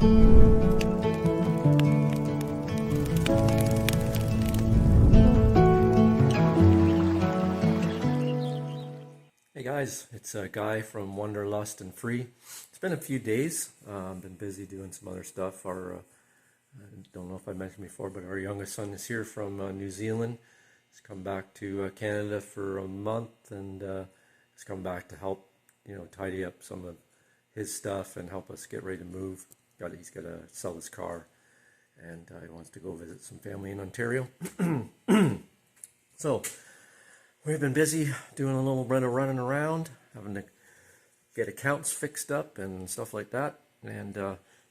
Hey guys, it's a guy from Wanderlust and Free. It's been a few days. I've been busy doing some other stuff. I don't know if I mentioned before, but our youngest son is here from New Zealand. He's come back to Canada for a month, and he's come back to help, tidy up some of his stuff and help us get ready to move. He's got to sell his car, and he wants to go visit some family in Ontario. So we've been busy doing a little bit of running around, having to get accounts fixed up and stuff like that. And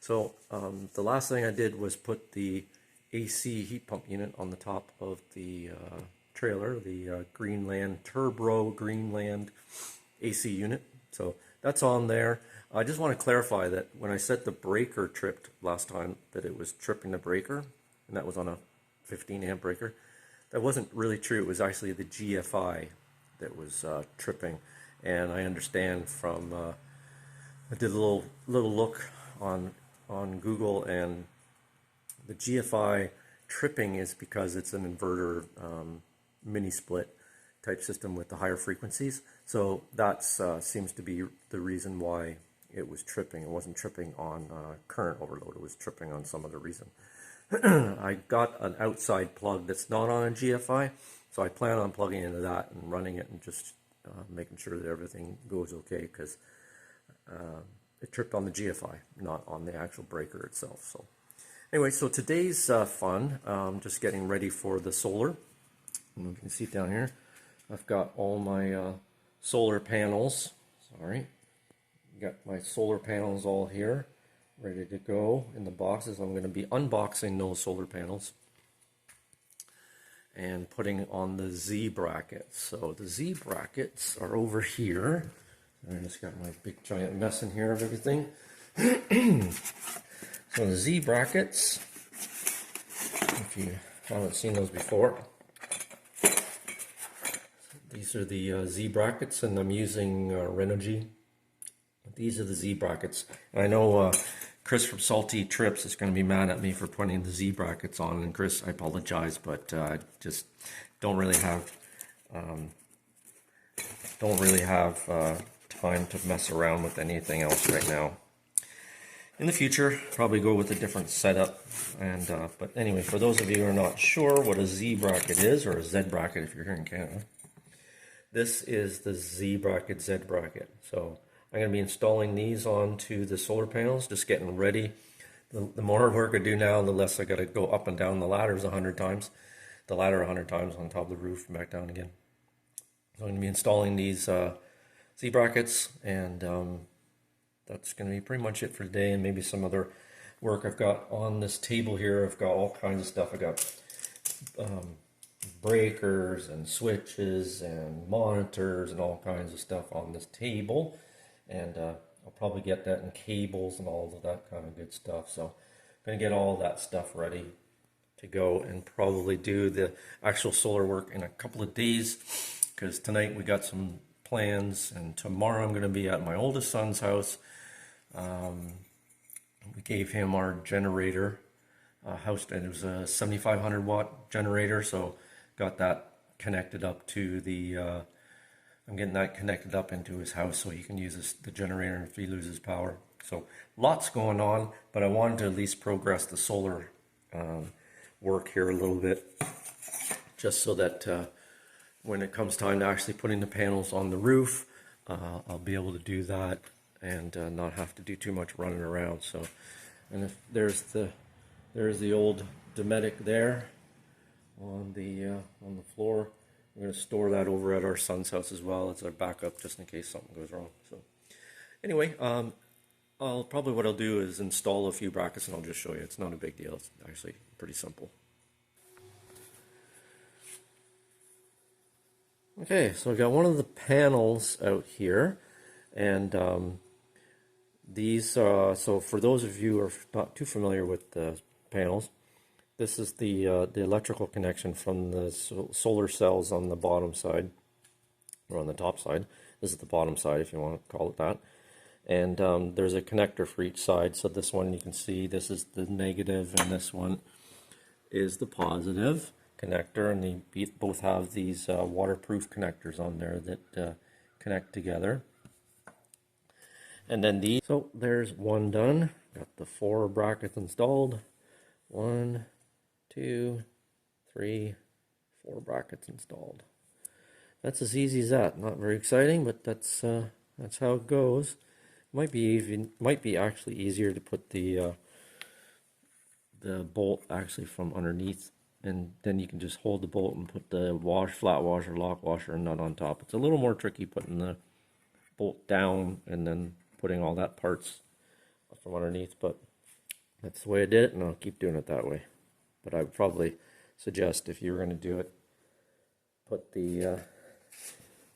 so the last thing I did was put the AC heat pump unit on the top of the trailer, the Greenland Turbo Greenland AC unit. So that's on there. I just want to clarify that when I said the breaker tripped last time, that it was tripping the breaker, and that was on a 15 amp breaker. That wasn't really true. It was actually the GFI that was tripping. And I understand from, I did a little look on Google, and the GFI tripping is because it's an inverter mini split type system with the higher frequencies. So that seems to be the reason why it was tripping. It wasn't tripping on current overload. It was tripping on some other reason. I got an outside plug that's not on a GFI, so I plan on plugging into that and running it and just making sure that everything goes okay, because it tripped on the GFI, not on the actual breaker itself. So anyway, so today's fun, just getting ready for the solar. And you can see down here, I've got all my solar panels. Got my solar panels all here, ready to go in the boxes. I'm going to be unboxing those solar panels and putting on the Z brackets. So the Z brackets are over here. I just got my big giant mess in here of everything. So the Z brackets, if you haven't seen those before, these are the Z brackets, and I'm using Renogy. These are the Z brackets. And I know Chris from Salty Trips is going to be mad at me for putting the Z brackets on. And Chris, I apologize, but I just don't really have time to mess around with anything else right now. In the future, probably go with a different setup. And but anyway, for those of you who are not sure what a Z bracket is, or a Z bracket if you're here in Canada, this is the Z bracket, Z bracket. So I'm going to be installing these onto the solar panels, just getting ready. The more work I do now, the less I got to go up and down the ladders 100 times. The ladder 100 times on top of the roof and back down again. So I'm going to be installing these Z brackets, and that's going to be pretty much it for today, and maybe some other work I've got on this table here. I've got all kinds of stuff. I got breakers and switches and monitors and all kinds of stuff on this table. And I'll probably get that in cables and all of that kind of good stuff. So I'm going to get all that stuff ready to go and probably do the actual solar work in a couple of days, because tonight we got some plans, and tomorrow I'm going to be at my oldest son's house. We gave him our generator house, and it was a 7,500 watt generator, so got that connected up to the I'm getting that connected up into his house so he can use the generator if he loses power. So lots going on, but I wanted to at least progress the solar work here a little bit, just so that when it comes time to actually putting the panels on the roof, I'll be able to do that and not have to do too much running around. So, and if there's the old Dometic there on the floor. We're going to store that over at our son's house as well as our backup, just in case something goes wrong. So anyway, what I'll do is install a few brackets, and I'll just show you. It's not a big deal. It's actually pretty simple. Okay, so I've got one of the panels out here, and these, so for those of you who are not too familiar with the panels, this is the electrical connection from the solar cells on the bottom side, or on the top side. This is the bottom side, if you want to call it that. and there's a connector for each side. So this one you can see this is the negative, and this one is the positive connector, and they both have these waterproof connectors on there that connect together. And then these, so there's one done. Got the 4 brackets installed. 1, 2, 3, 4 brackets installed. That's as easy as that. Not very exciting, but that's how it goes. Might be actually easier to put the bolt actually from underneath, and then you can just hold the bolt and put the flat washer, lock washer, and nut on top. It's a little more tricky putting the bolt down and then putting all that parts from underneath, but that's the way I did it, and I'll keep doing it that way. But I would probably suggest, if you were going to do it, put the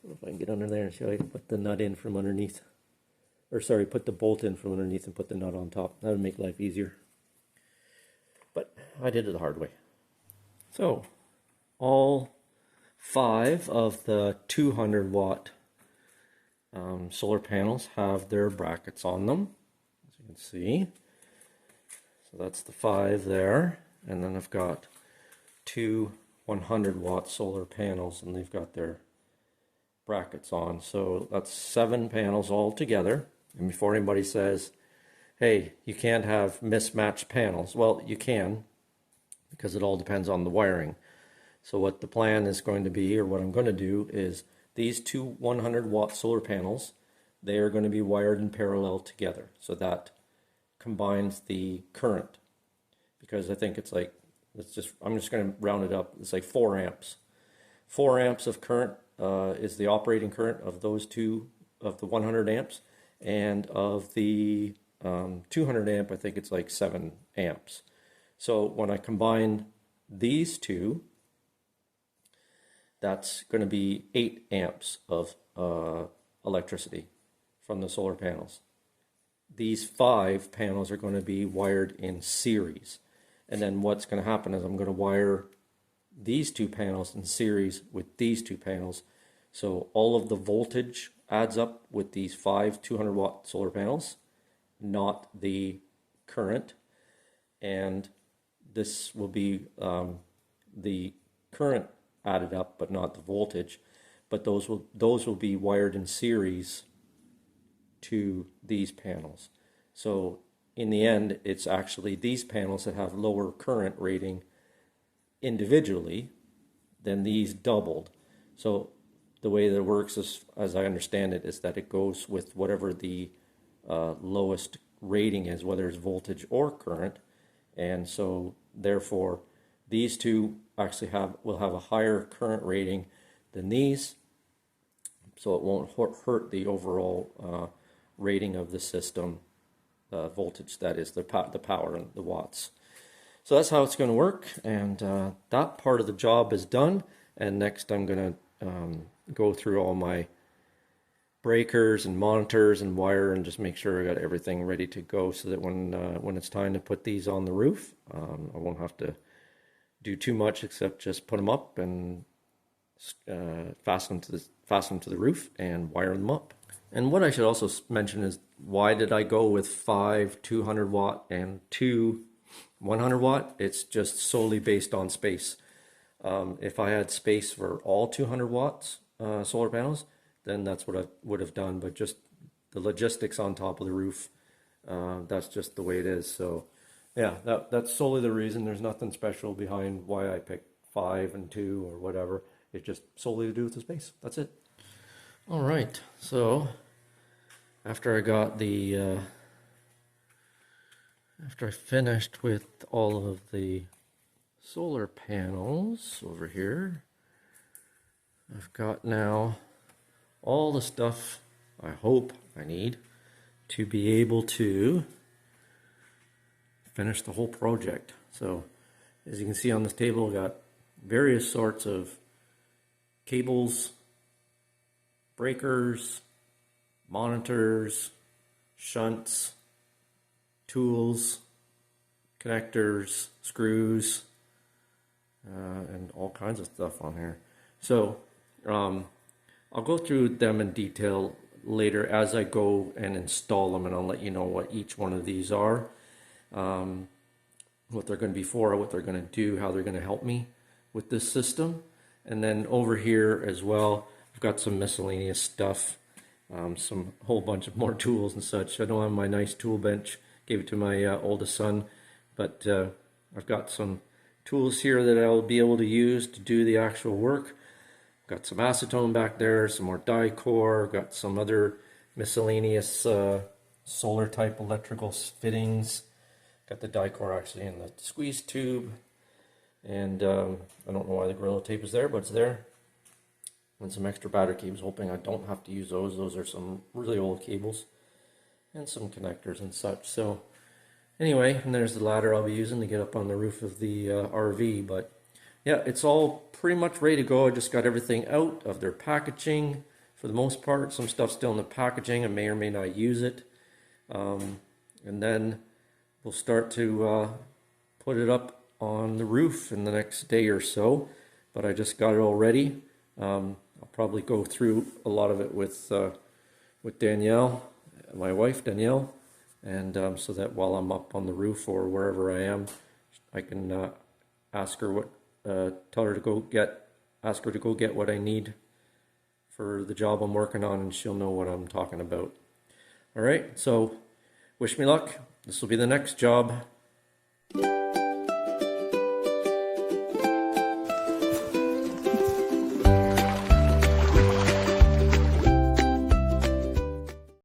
if I can get under there and show you, put the nut in from underneath, or sorry, put the bolt in from underneath and put the nut on top. That would make life easier. But I did it the hard way. So all 5 of the 200 watt solar panels have their brackets on them, as you can see. So that's the 5 there, and then I've got 2 100 watt solar panels, and they've got their brackets on. So that's 7 panels all together. And before anybody says, hey, you can't have mismatched panels, well, you can, because it all depends on the wiring. So what the plan is going to be, or what I'm going to do, is these 2 100 watt solar panels, they are going to be wired in parallel together. So that combines the current, because I think it's like, I'm just going to round it up, it's like 4 amps. 4 amps of current is the operating current of those two, of the 100 amps, and of the 200 amp, I think it's like 7 amps. So when I combine these two, that's going to be 8 amps of electricity from the solar panels. These 5 panels are going to be wired in series. And then what's going to happen is I'm going to wire these 2 panels in series with these 2 panels. So all of the voltage adds up with these 5 200 watt solar panels, not the current. And this will be the current added up, but not the voltage. But those will be wired in series to these panels. So in the end, it's actually these panels that have lower current rating individually than these doubled. So the way that it works, is, as I understand it, is that it goes with whatever the lowest rating is, whether it's voltage or current. And so therefore these two actually will have a higher current rating than these, so it won't hurt the overall rating of the system, voltage, that is the power and the watts. So that's how it's going to work, and that part of the job is done. And next I'm going to go through all my breakers and monitors and wire and just make sure I got everything ready to go, so that when it's time to put these on the roof, I won't have to do too much except just put them up and fasten them to the roof and wire them up. And what I should also mention is, why did I go with 5 200 watt and 2 100 watt? It's just solely based on space. If I had space for all 200 watts solar panels, then that's what I would have done. But just the logistics on top of the roof, that's just the way it is. So yeah, that's solely the reason. There's nothing special behind why I picked 5 and 2 or whatever. It's just solely to do with the space. That's it. All right, so after I finished with all of the solar panels over here, I've got now all the stuff I hope I need to be able to finish the whole project. So as you can see on this table, I've got various sorts of cables, breakers, monitors, shunts, tools, connectors, screws, and all kinds of stuff on here. So I'll go through them in detail later as I go and install them, and I'll let you know what each one of these are, what they're going to be for, what they're going to do, how they're going to help me with this system. And then over here as well, I've got some miscellaneous stuff, some whole bunch of more tools and such. I don't have my nice tool bench, gave it to my oldest son, but I've got some tools here that I'll be able to use to do the actual work. Got some acetone back there, some more die-core, got some other miscellaneous solar type electrical fittings. Got the die-core actually in the squeeze tube, and I don't know why the Gorilla Tape is there, but it's there. And some extra battery cables, hoping I don't have to use those. Those are some really old cables, and some connectors and such. So anyway, and there's the ladder I'll be using to get up on the roof of the RV. But yeah, it's all pretty much ready to go. I just got everything out of their packaging for the most part. Some stuff's still in the packaging. I may or may not use it. And then we'll start to put it up on the roof in the next day or so. But I just got it all ready. I'll probably go through a lot of it with Danielle, my wife Danielle, and so that while I'm up on the roof or wherever I am, I can ask her what, tell her to go get, ask her to go get what I need for the job I'm working on, and she'll know what I'm talking about. All right, so wish me luck. This will be the next job.